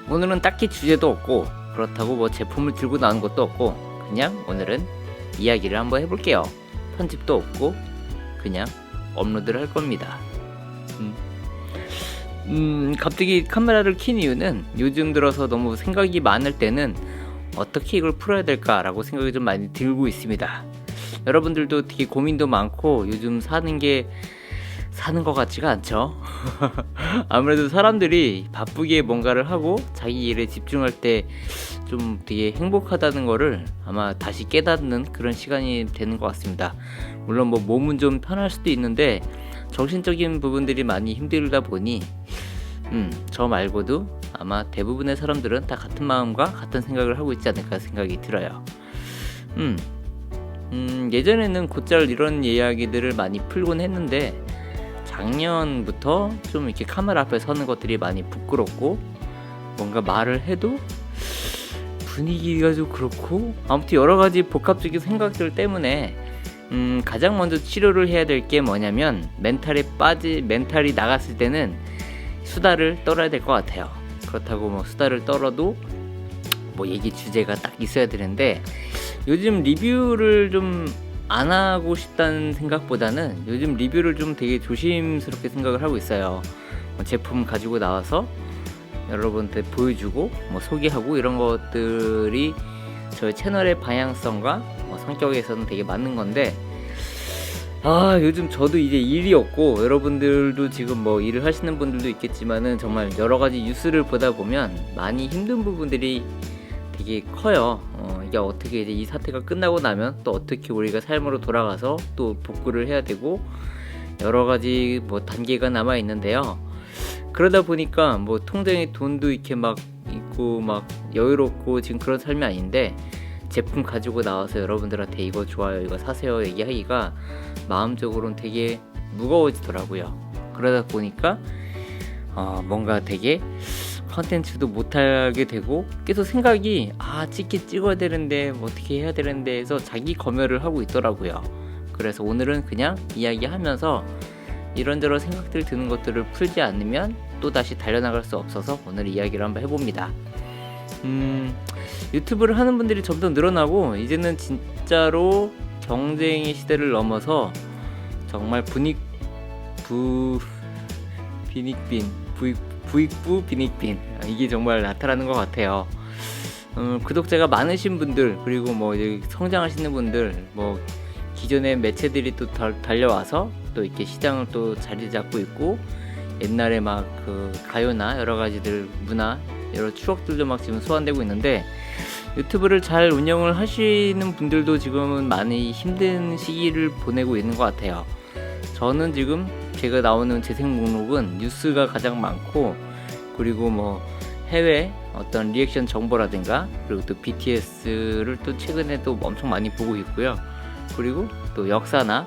오늘은 딱히 주제도 없고 그렇다고 뭐 제품을 들고 나온 것도 없고 그냥 오늘은 이야기를 한번 해볼게요. 편집도 없고 그냥 업로드를 할 겁니다. 갑자기 카메라를 킨 이유는 요즘 들어서 너무 생각이 많을 때는 어떻게 이걸 풀어야 될까라고 생각이 좀 많이 들고 있습니다. 여러분들도 되게 고민도 많고 요즘 사는 것 같지가 않죠. 아무래도 사람들이 바쁘게 뭔가를 하고 자기 일에 집중할 때 좀 되게 행복하다는 거를 아마 다시 깨닫는 그런 시간이 되는 것 같습니다. 물론 뭐 몸은 좀 편할 수도 있는데 정신적인 부분들이 많이 힘들다 보니 저 말고도 아마 대부분의 사람들은 다 같은 마음과 같은 생각을 하고 있지 않을까 생각이 들어요. 예전에는 곧잘 이런 이야기들을 많이 풀곤 했는데 작년부터 좀 이렇게 카메라 앞에 서는 것들이 많이 부끄럽고 뭔가 말을 해도 분위기가 좀 그렇고 아무튼 여러 가지 복합적인 생각들 때문에 가장 먼저 치료를 해야 될 게 뭐냐면 멘탈이 나갔을 때는 수다를 떨어야 될 것 같아요. 그렇다고 뭐 수다를 떨어도 뭐 얘기 주제가 딱 있어야 되는데 요즘 리뷰를 좀 안 하고 싶다는 생각보다는 요즘 리뷰를 좀 되게 조심스럽게 생각을 하고 있어요. 제품 가지고 나와서 여러분한테 보여주고 뭐 소개하고 이런 것들이 저희 채널의 방향성과 성격에서는 되게 맞는 건데 요즘 저도 이제 일이 없고 여러분들도 지금 뭐 일을 하시는 분들도 있겠지만은 정말 여러 가지 뉴스를 보다 보면 많이 힘든 부분들이 되게 커요. 이게 어떻게 이제 이 사태가 끝나고 나면 또 어떻게 우리가 삶으로 돌아가서 또 복구를 해야 되고 여러 가지 뭐 단계가 남아 있는데요. 그러다 보니까 뭐 통장에 돈도 이렇게 막 있고 막 여유롭고 지금 그런 삶이 아닌데 제품 가지고 나와서 여러분들한테 이거 좋아요, 이거 사세요 얘기하기가 마음적으로는 되게 무거워지더라고요. 그러다 보니까 뭔가 되게 컨텐츠도 못하게 되고 계속 생각이 찍어야 되는데 뭐 어떻게 해야 되는데 해서 자기 검열을 하고 있더라고요. 그래서 오늘은 그냥 이야기하면서 이런저런 생각들 드는 것들을 풀지 않으면 또다시 달려나갈 수 없어서 오늘 이야기를 한번 해봅니다. 유튜브를 하는 분들이 점점 늘어나고 이제는 진짜로 경쟁의 시대를 넘어서 정말 부익부 빈익빈 이게 정말 나타나는 것 같아요. 구독자가 많으신 분들 그리고 뭐 이제 성장하시는 분들 뭐 기존의 매체들이 또 달려와서 또 이렇게 시장을 또 자리 잡고 있고 옛날에 막 그 가요나 여러 가지들 문화 여러 추억들도 막 지금 소환되고 있는데 유튜브를 잘 운영을 하시는 분들도 지금은 많이 힘든 시기를 보내고 있는 것 같아요. 저는 지금 제가 나오는 재생 목록은 뉴스가 가장 많고 그리고 뭐 해외 어떤 리액션 정보라든가 그리고 또 BTS를 또 최근에 또 엄청 많이 보고 있고요. 그리고 또 역사나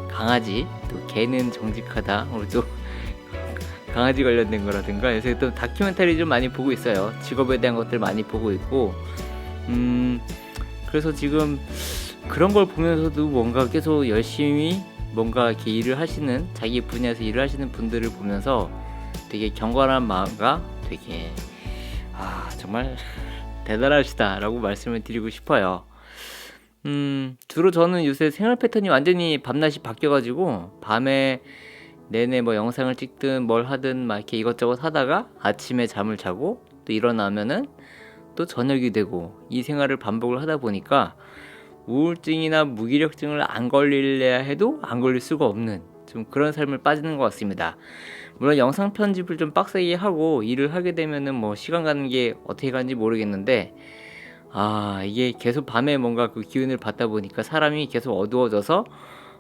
강아지 또 개는 정직하다 우리 또 강아지 관련된 거라든가 요새 또 다큐멘터리 좀 많이 보고 있어요. 직업에 대한 것들 많이 보고 있고 그래서 지금 그런 걸 보면서도 뭔가 계속 열심히 뭔가 이렇게 일을 하시는 자기 분야에서 일을 하시는 분들을 보면서 되게 경건한 마음과 되게 정말 대단하시다 라고 말씀을 드리고 싶어요. 주로 저는 요새 생활 패턴이 완전히 밤낮이 바뀌어가지고 밤에 내내 뭐 영상을 찍든 뭘 하든 막 이렇게 이것저것 하다가 아침에 잠을 자고 또 일어나면은 또 저녁이 되고 이 생활을 반복을 하다 보니까 우울증이나 무기력증을 안 걸리려 해도 안 걸릴 수가 없는 좀 그런 삶을 빠지는 것 같습니다. 물론 영상 편집을 좀 빡세게 하고 일을 하게 되면은 뭐 시간 가는 게 어떻게 가는지 모르겠는데 이게 계속 밤에 뭔가 그 기운을 받다 보니까 사람이 계속 어두워져서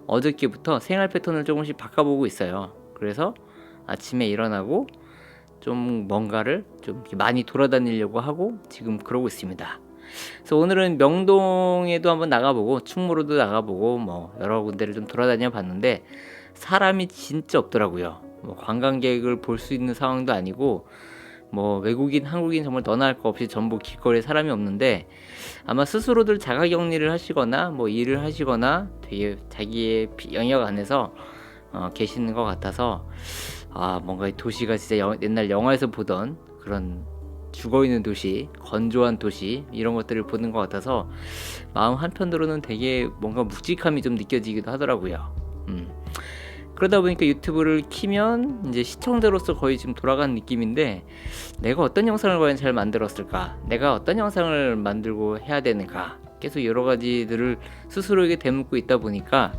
어저께부터 생활 패턴을 조금씩 바꿔보고 있어요. 그래서 아침에 일어나고 좀 뭔가를 좀 이렇게 많이 돌아다니려고 하고 지금 그러고 있습니다. 그래서 오늘은 명동에도 한번 나가보고 충무로도 나가보고 뭐 여러 군데를 좀 돌아다녀 봤는데 사람이 진짜 없더라고요. 뭐 관광객을 볼 수 있는 상황도 아니고 뭐 외국인 한국인 정말 너나 할 거 없이 전부 길거리에 사람이 없는데 아마 스스로들 자가격리를 하시거나 뭐 일을 하시거나 되게 자기의 영역 안에서 계시는 것 같아서 뭔가 이 도시가 진짜 옛날 영화에서 보던 그런 죽어있는 도시, 건조한 도시 이런 것들을 보는 것 같아서 마음 한편으로는 되게 뭔가 묵직함이 좀 느껴지기도 하더라고요. 그러다 보니까 유튜브를 키면 이제 시청자로서 거의 지금 돌아간 느낌인데, 내가 어떤 영상을 과연 잘 만들었을까, 내가 어떤 영상을 만들고 해야 되는가, 계속 여러 가지들을 스스로에게 되묻고 있다 보니까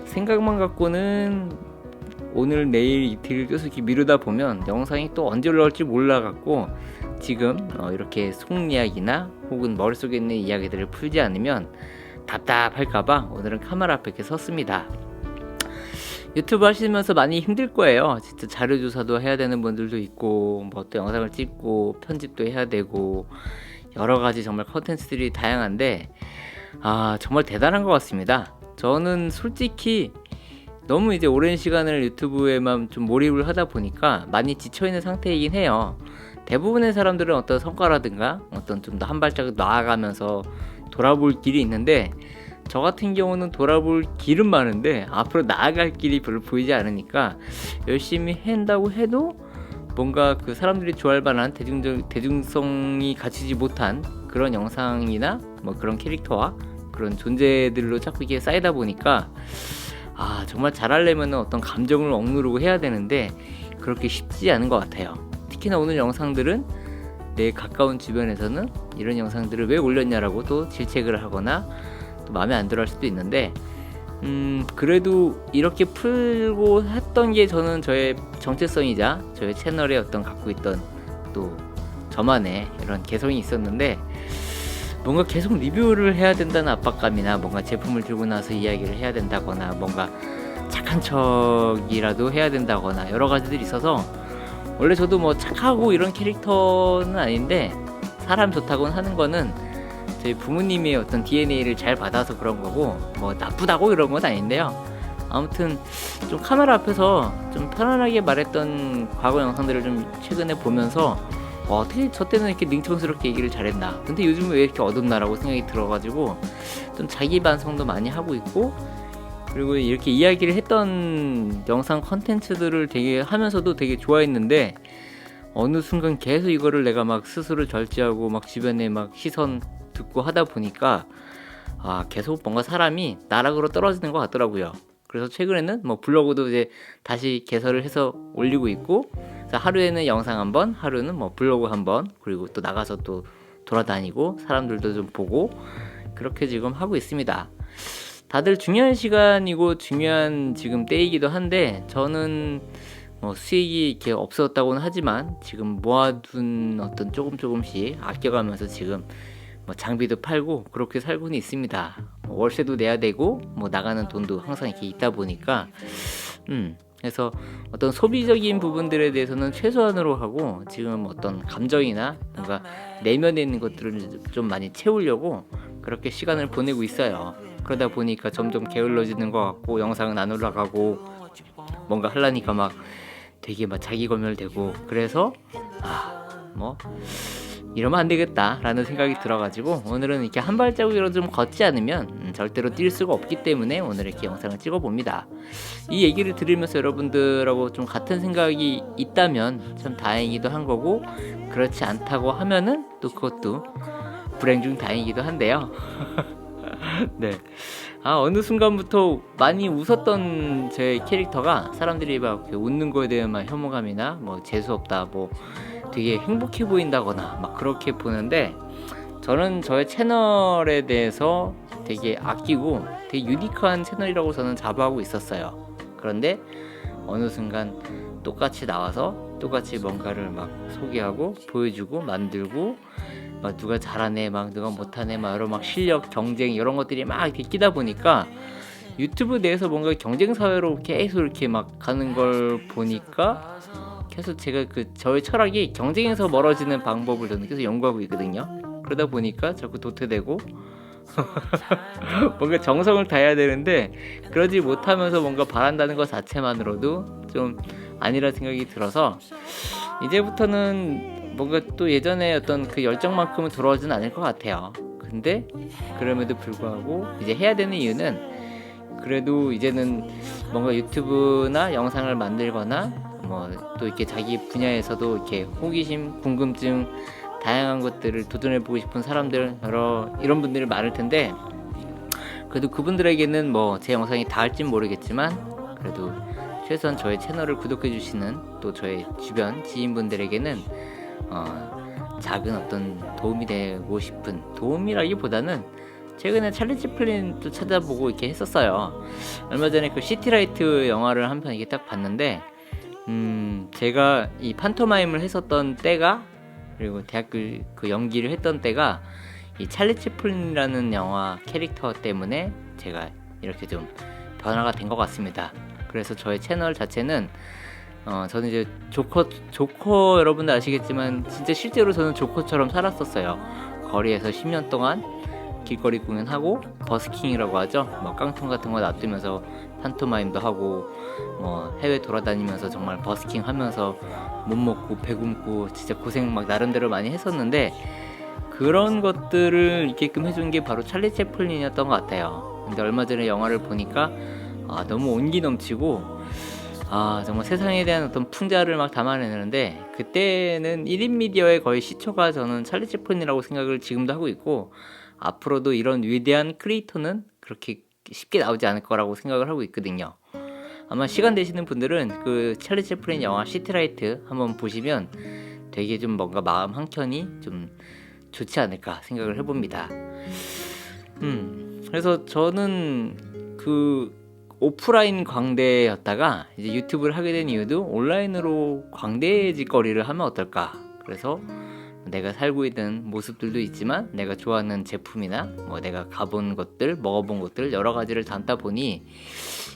생각만 갖고는 오늘 내일 이틀 계속 이렇게 미루다 보면 영상이 또 언제 올라올지 몰라갖고 지금 이렇게 속 이야기나 혹은 머릿속에 있는 이야기들을 풀지 않으면 답답할까봐 오늘은 카메라 앞에 이렇게 섰습니다. 유튜브 하시면서 많이 힘들 거예요. 진짜 자료 조사도 해야 되는 분들도 있고, 뭐 또 영상을 찍고 편집도 해야 되고 여러 가지 정말 컨텐츠들이 다양한데, 정말 대단한 것 같습니다. 저는 솔직히 너무 이제 오랜 시간을 유튜브에만 좀 몰입을 하다 보니까 많이 지쳐있는 상태이긴 해요. 대부분의 사람들은 어떤 성과라든가 어떤 좀 더 한 발짝 나아가면서 돌아볼 길이 있는데, 저 같은 경우는 돌아볼 길은 많은데 앞으로 나아갈 길이 별로 보이지 않으니까 열심히 한다고 해도 뭔가 그 사람들이 좋아할 만한 대중성이 갖추지 못한 그런 영상이나 뭐 그런 캐릭터와 그런 존재들로 자꾸 이게 쌓이다 보니까 정말 잘하려면 어떤 감정을 억누르고 해야 되는데 그렇게 쉽지 않은 것 같아요. 특히나 오늘 영상들은 내 가까운 주변에서는 이런 영상들을 왜 올렸냐라고 또 질책을 하거나 또 마음에 안 들어 할 수도 있는데, 그래도 이렇게 풀고 했던 게 저는 저의 정체성이자 저의 채널에 어떤 갖고 있던 또 저만의 이런 개성이 있었는데, 뭔가 계속 리뷰를 해야 된다는 압박감이나 뭔가 제품을 들고 나서 이야기를 해야 된다거나 뭔가 착한 척이라도 해야 된다거나 여러 가지들이 있어서, 원래 저도 뭐 착하고 이런 캐릭터는 아닌데 사람 좋다고는 하는 거는 저희 부모님의 어떤 DNA를 잘 받아서 그런 거고, 뭐 나쁘다고 이런 건 아닌데요. 아무튼 좀 카메라 앞에서 좀 편안하게 말했던 과거 영상들을 좀 최근에 보면서 어떻게 저 때는 이렇게 능청스럽게 얘기를 잘했나, 근데 요즘은 왜 이렇게 어둡나라고 생각이 들어가지고 좀 자기 반성도 많이 하고 있고, 그리고 이렇게 이야기를 했던 영상 컨텐츠들을 되게 하면서도 되게 좋아했는데, 어느 순간 계속 이거를 내가 막 스스로 절제하고 막 주변에 막 시선 듣고 하다 보니까 계속 뭔가 사람이 나락으로 떨어지는 것 같더라고요. 그래서 최근에는 뭐 블로그도 이제 다시 개설을 해서 올리고 있고, 하루에는 영상 한번, 하루는 뭐 블로그 한번, 그리고 또 나가서 또 돌아다니고 사람들도 좀 보고 그렇게 지금 하고 있습니다. 다들 중요한 시간이고 중요한 지금 때이기도 한데, 저는 뭐 수익이 이렇게 없었다고는 하지만 지금 모아둔 어떤 조금씩 아껴가면서 지금 뭐 장비도 팔고 그렇게 살고는 있습니다. 월세도 내야 되고 뭐 나가는 돈도 항상 이렇게 있다 보니까 그래서 어떤 소비적인 부분들에 대해서는 최소한으로 하고, 지금 어떤 감정이나 뭔가 내면에 있는 것들을 좀 많이 채우려고 그렇게 시간을 보내고 있어요. 그러다 보니까 점점 게을러지는 것 같고 영상은 안 올라가고 뭔가 하려니까 막 되게 막 자기 검열되고, 그래서 뭐 이러면 안 되겠다 라는 생각이 들어가지고 오늘은 이렇게 한 발자국이라도 좀 걷지 않으면 절대로 뛸 수가 없기 때문에 오늘 이렇게 영상을 찍어 봅니다. 이 얘기를 들으면서 여러분들하고 좀 같은 생각이 있다면 참 다행이기도 한 거고, 그렇지 않다고 하면은 또 그것도 불행 중 다행이기도 한데요. 네. 어느 순간부터 많이 웃었던 제 캐릭터가 사람들이 막 웃는 거에 대한 막 혐오감이나 뭐 재수없다, 뭐 되게 행복해 보인다거나 막 그렇게 보는데, 저는 저의 채널에 대해서 되게 아끼고 되게 유니크한 채널이라고 저는 자부하고 있었어요. 그런데 어느 순간 똑같이 나와서 똑같이 뭔가를 막 소개하고 보여주고 만들고, 막 누가 잘하네, 막 누가 못하네, 막 여러 막 실력, 경쟁 이런 것들이 막 이렇게 끼다 보니까 유튜브 내에서 뭔가 경쟁 사회로 계속 이렇게 막 가는 걸 보니까 계속 제가 저의 철학이 경쟁에서 멀어지는 방법을 저는 계속 연구하고 있거든요. 그러다 보니까 자꾸 도태되고 뭔가 정성을 다해야 되는데 그러지 못하면서 뭔가 바란다는 것 자체만으로도 좀 아니라 생각이 들어서, 이제부터는 뭔가 또 예전에 어떤 그 열정만큼은 돌아오진 않을 것 같아요. 근데 그럼에도 불구하고 이제 해야 되는 이유는, 그래도 이제는 뭔가 유튜브나 영상을 만들거나 뭐 또 이렇게 자기 분야에서도 이렇게 호기심, 궁금증, 다양한 것들을 도전해보고 싶은 사람들 이런 분들이 많을 텐데, 그래도 그분들에게는 뭐 제 영상이 닿을진 모르겠지만 그래도 최소한 저의 채널을 구독해주시는 또 저의 주변 지인분들에게는 작은 어떤 도움이 되고 싶은, 도움이라기보다는 최근에 찰리 채플린도 찾아보고 이렇게 했었어요. 얼마 전에 그 시티라이트 영화를 한 편 이렇게 딱 봤는데, 제가 이 판토마임을 했었던 때가, 그리고 대학교 그 연기를 했던 때가 이 찰리 채플린이라는 영화 캐릭터 때문에 제가 이렇게 좀 변화가 된 것 같습니다. 그래서 저의 채널 자체는 저는 이제 조커 여러분들 아시겠지만 진짜 실제로 저는 조커처럼 살았었어요. 거리에서 10년 동안 길거리 공연하고 버스킹이라고 하죠. 뭐 깡통 같은 거 놔두면서 판토마임도 하고, 뭐 해외 돌아다니면서 정말 버스킹 하면서 못 먹고 배 굶고 진짜 고생 막 나름대로 많이 했었는데, 그런 것들을 있게끔 해준 게 바로 찰리 채플린이었던 것 같아요. 근데 얼마 전에 영화를 보니까 너무 온기 넘치고 정말 세상에 대한 어떤 풍자를 막 담아내는데, 그때는 1인 미디어의 거의 시초가 저는 찰리 채플린이라고 생각을 지금도 하고 있고, 앞으로도 이런 위대한 크리에이터는 그렇게 쉽게 나오지 않을 거라고 생각을 하고 있거든요. 아마 시간 되시는 분들은 그 찰리 채플린 영화 시티라이트 한번 보시면 되게 좀 뭔가 마음 한켠이 좀 좋지 않을까 생각을 해봅니다. 그래서 저는 그 오프라인 광대였다가 이제 유튜브를 하게 된 이유도 온라인으로 광대짓거리를 하면 어떨까. 그래서 내가 살고 있는 모습들도 있지만 내가 좋아하는 제품이나 뭐 내가 가본 것들, 먹어본 것들 여러 가지를 담다 보니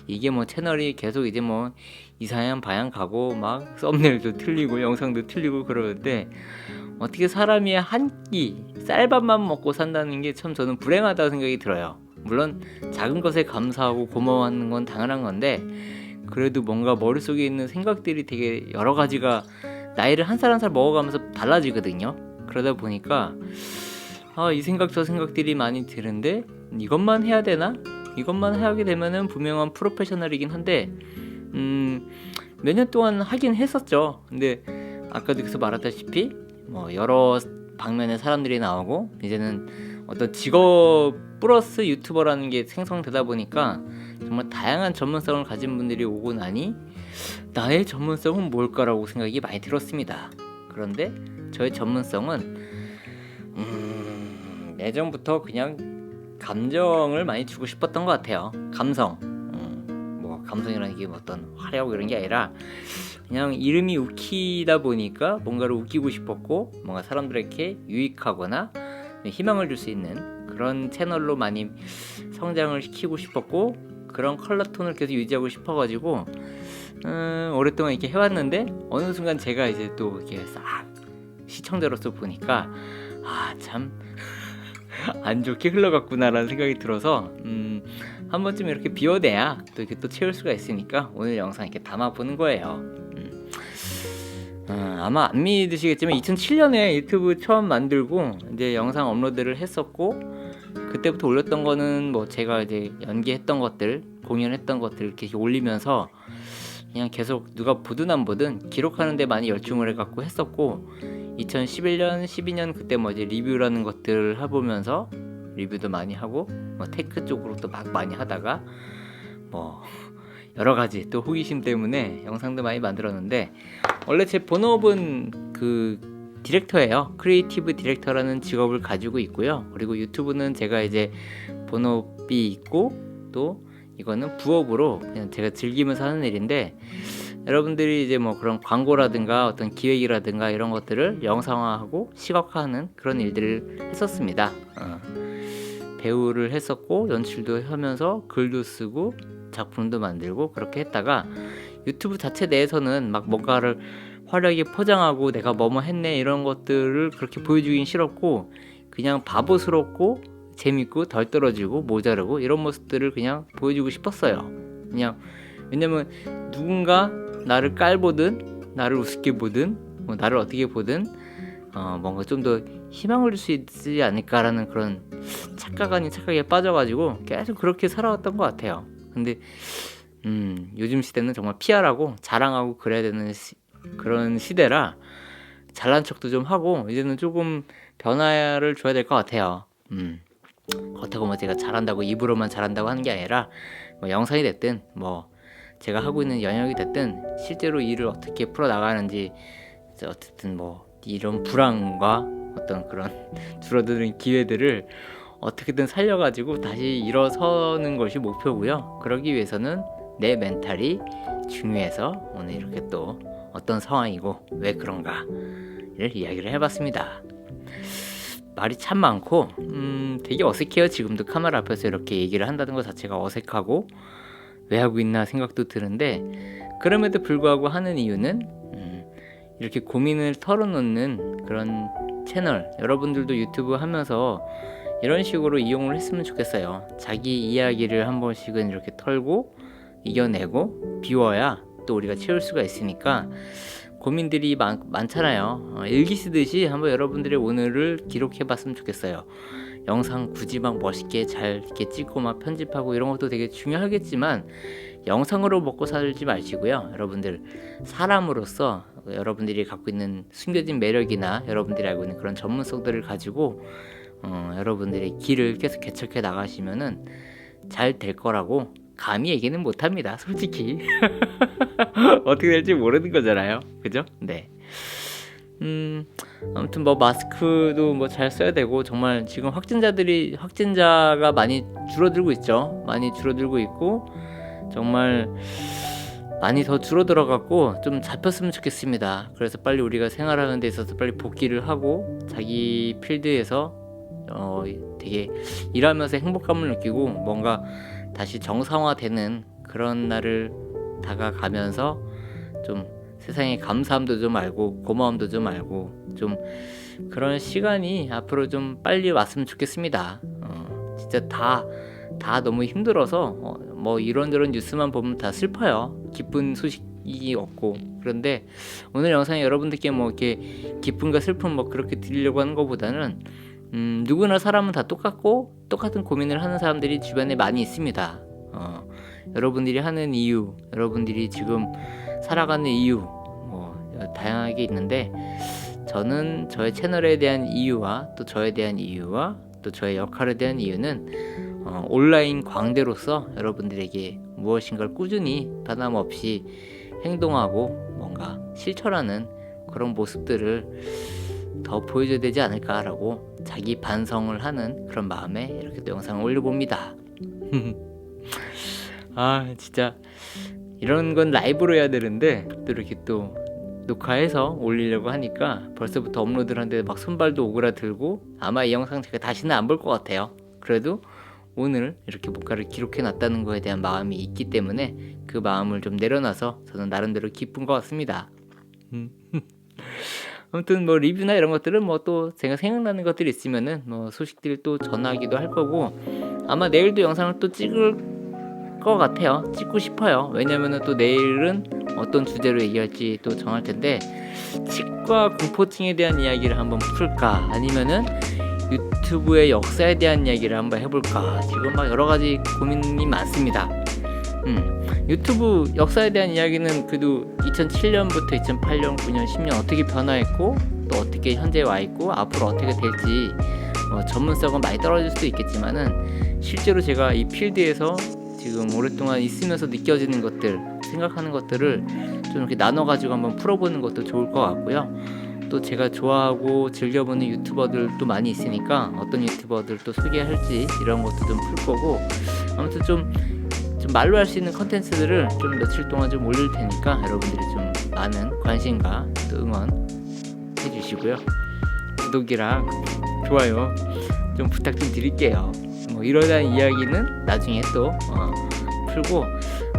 이게 뭐 채널이 계속 이제 뭐 이상한 방향 가고 막 썸네일도 틀리고 영상도 틀리고 그러는데, 어떻게 사람이 한 끼 쌀밥만 먹고 산다는 게 참 저는 불행하다고 생각이 들어요. 물론 작은 것에 감사하고 고마워하는 건 당연한 건데, 그래도 뭔가 머릿속에 있는 생각들이 되게 여러 가지가 나이를 한 살 한 살 먹어가면서 달라지거든요. 그러다 보니까 이 생각 저 생각들이 많이 드는데, 이것만 해야 되나? 이것만 하게 되면은 분명한 프로페셔널이긴 한데 몇 년 동안 하긴 했었죠. 근데 아까도 계속 말했다시피 뭐 여러 방면의 사람들이 나오고 이제는 어떤 직업 플러스 유튜버라는 게 생성되다 보니까 정말 다양한 전문성을 가진 분들이 오고 나니 나의 전문성은 뭘까라고 생각이 많이 들었습니다. 그런데 저의 전문성은 예전부터 그냥 감정을 많이 주고 싶었던 것 같아요. 감성. 뭐 감성이라는 게 어떤 화려하고 이런 게 아니라 그냥 이름이 웃기다 보니까 뭔가를 웃기고 싶었고, 뭔가 사람들에게 유익하거나 희망을 줄 수 있는 그런 채널로 많이 성장을 시키고 싶었고, 그런 컬러 톤을 계속 유지하고 싶어가지고 오랫동안 이렇게 해왔는데, 어느 순간 제가 이제 또 이렇게 싹 시청자로서 보니까 참 안 좋게 흘러갔구나라는 생각이 들어서 한 번쯤 이렇게 비워내야 또 이렇게 또 채울 수가 있으니까 오늘 영상 이렇게 담아보는 거예요. 아마 안 믿으시겠지만 2007년에 유튜브 처음 만들고 이제 영상 업로드를 했었고, 그때부터 올렸던 거는 뭐 제가 이제 연기했던 것들, 공연했던 것들 이렇게 올리면서 그냥 계속 누가 보든 안 보든 기록하는 데 많이 열중을 해갖고 했었고, 2011년, 12년 그때 뭐 이제 리뷰라는 것들을 해보면서 리뷰도 많이 하고, 뭐 테크 쪽으로 또 막 많이 하다가 뭐 여러 가지 또 호기심 때문에 영상도 많이 만들었는데, 원래 제 본업은 그 디렉터예요. 크리에이티브 디렉터라는 직업을 가지고 있고요. 그리고 유튜브는 제가 이제 본업이 있고, 또 이거는 부업으로 그냥 제가 즐기면서 하는 일인데, 여러분들이 이제 뭐 그런 광고라든가 어떤 기획이라든가 이런 것들을 영상화하고 시각화하는 그런 일들을 했었습니다. 배우를 했었고, 연출도 하면서 글도 쓰고 작품도 만들고 그렇게 했다가, 유튜브 자체 내에서는 막 뭔가를 화려하게 포장하고 내가 뭐뭐 했네 이런 것들을 그렇게 보여주긴 싫었고, 그냥 바보스럽고 재밌고 덜 떨어지고 모자르고 이런 모습들을 그냥 보여주고 싶었어요. 그냥 왜냐면 누군가 나를 깔보든 나를 우습게 보든 뭐 나를 어떻게 보든 뭔가 좀 더 희망을 줄 수 있지 않을까라는 그런 착각 아닌 착각에 빠져가지고 계속 그렇게 살아왔던 것 같아요. 근데 요즘 시대는 정말 피하라고 자랑하고 그래야 되는 그런 시대라 잘난 척도 좀 하고 이제는 조금 변화를 줘야 될 것 같아요. 그렇다고 뭐 제가 잘한다고 입으로만 잘한다고 하는 게 아니라 뭐 영상이 됐든 뭐 제가 하고 있는 영역이 됐든 실제로 일을 어떻게 풀어 나가는지 어쨌든 뭐 이런 불안과 어떤 그런 줄어드는 기회들을 어떻게든 살려가지고 다시 일어서는 것이 목표고요. 그러기 위해서는 내 멘탈이 중요해서 오늘 이렇게 또 어떤 상황이고 왜 그런가를 이야기를 해봤습니다. 말이 참 많고 되게 어색해요. 지금도 카메라 앞에서 이렇게 얘기를 한다는 것 자체가 어색하고 왜 하고 있나 생각도 드는데 그럼에도 불구하고 하는 이유는 이렇게 고민을 털어놓는 그런 채널, 여러분들도 유튜브 하면서 이런 식으로 이용을 했으면 좋겠어요. 자기 이야기를 한 번씩은 이렇게 털고 이겨내고 비워야 또 우리가 채울 수가 있으니까 고민들이 많잖아요. 일기 쓰듯이 한번 여러분들의 오늘을 기록해봤으면 좋겠어요. 영상 굳이 막 멋있게 잘 이렇게 찍고 막 편집하고 이런 것도 되게 중요하겠지만 영상으로 먹고 살지 마시고요. 여러분들 사람으로서 여러분들이 갖고 있는 숨겨진 매력이나 여러분들이 알고 있는 그런 전문성들을 가지고 여러분들의 길을 계속 개척해 나가시면은 잘 될 거라고 감히 얘기는 못합니다. 솔직히 어떻게 될지 모르는 거잖아요. 그죠? 네. 아무튼 뭐 마스크도 뭐 잘 써야 되고 정말 지금 확진자가 많이 줄어들고 있죠. 많이 줄어들고 있고 정말 많이 더 줄어들어갖고 좀 잡혔으면 좋겠습니다. 그래서 빨리 우리가 생활하는 데 있어서 빨리 복귀를 하고 자기 필드에서 되게 일하면서 행복감을 느끼고 뭔가 다시 정상화되는 그런 날을 다가가면서 좀 세상에 감사함도 좀 알고 고마움도 좀 알고 좀 그런 시간이 앞으로 좀 빨리 왔으면 좋겠습니다. 진짜 다 너무 힘들어서 뭐 이런저런 뉴스만 보면 다 슬퍼요. 기쁜 소식이 없고. 그런데 오늘 영상에 여러분들께 뭐 이렇게 기쁨과 슬픔 뭐 그렇게 드리려고 하는 것보다는 누구나 사람은 다 똑같고 똑같은 고민을 하는 사람들이 주변에 많이 있습니다. 여러분들이 하는 이유, 여러분들이 지금 살아가는 이유 뭐 다양하게 있는데 저는 저의 채널에 대한 이유와 또 저에 대한 이유와 또 저의 역할에 대한 이유는 온라인 광대로서 여러분들에게 무엇인가를 꾸준히 변함없이 행동하고 뭔가 실천하는 그런 모습들을 더 보여줘야 되지 않을까라고 자기 반성을 하는 그런 마음에 이렇게 또 영상을 올려봅니다. 진짜 이런 건 라이브로 해야 되는데 또 이렇게 또 녹화해서 올리려고 하니까 벌써부터 업로드를 하는데 막 손발도 오그라들고 아마 이 영상 제가 다시는 안 볼 것 같아요. 그래도 오늘 이렇게 뭔가를 기록해 놨다는 거에 대한 마음이 있기 때문에 그 마음을 좀 내려놔서 저는 나름대로 기쁜 것 같습니다. 아무튼 뭐 리뷰나 이런 것들은 뭐 또 제가 생각나는 것들이 있으면은 뭐 소식들 또 전하기도 할 거고 아마 내일도 영상을 또 찍을 것 같아요. 찍고 싶어요. 왜냐면은 또 내일은 어떤 주제로 얘기할지 또 정할 텐데 치과 공포증에 대한 이야기를 한번 풀까 아니면은 유튜브의 역사에 대한 이야기를 한번 해볼까 지금 막 여러 가지 고민이 많습니다. 유튜브 역사에 대한 이야기는 그래도 2007년부터 2008년, 9년, 10년 어떻게 변화했고 또 어떻게 현재 와 있고 앞으로 어떻게 될지 전문성은 많이 떨어질 수도 있겠지만은 실제로 제가 이 필드에서 지금 오랫동안 있으면서 느껴지는 것들, 생각하는 것들을 좀 이렇게 나눠가지고 한번 풀어보는 것도 좋을 것 같고요. 또 제가 좋아하고 즐겨보는 유튜버들도 많이 있으니까 어떤 유튜버들 또 소개할지 이런 것도 좀 풀 거고 아무튼 좀 말로 할 수 있는 컨텐츠들을 좀 며칠 동안 좀 올릴 테니까 여러분들이 좀 많은 관심과 또 응원 해주시고요. 구독이랑 좋아요 좀 부탁 좀 드릴게요. 뭐 이러한 이야기는 나중에 또 풀고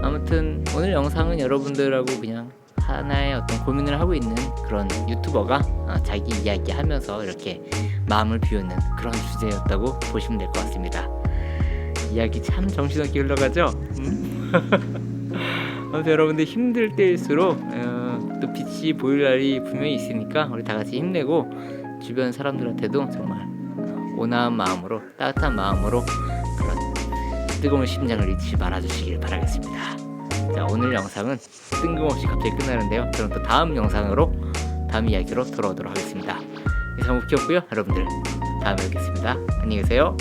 아무튼 오늘 영상은 여러분들하고 그냥 하나의 어떤 고민을 하고 있는 그런 유튜버가 자기 이야기 하면서 이렇게 마음을 비우는 그런 주제였다고 보시면 될 것 같습니다. 이야기 참 정신없게 흘러가죠? 아무튼 여러분들 힘들 때일수록 또 빛이 보일 날이 분명히 있으니까 우리 다 같이 힘내고 주변 사람들한테도 정말 온화한 마음으로 따뜻한 마음으로 그런 뜨거운 심장을 잃지 말아주시길 바라겠습니다. 자, 오늘 영상은 뜬금없이 갑자기 끝나는데요. 저는 또 다음 영상으로 다음 이야기로 돌아오도록 하겠습니다. 이상 우키였고요. 여러분들 다음에 뵙겠습니다. 안녕히 계세요.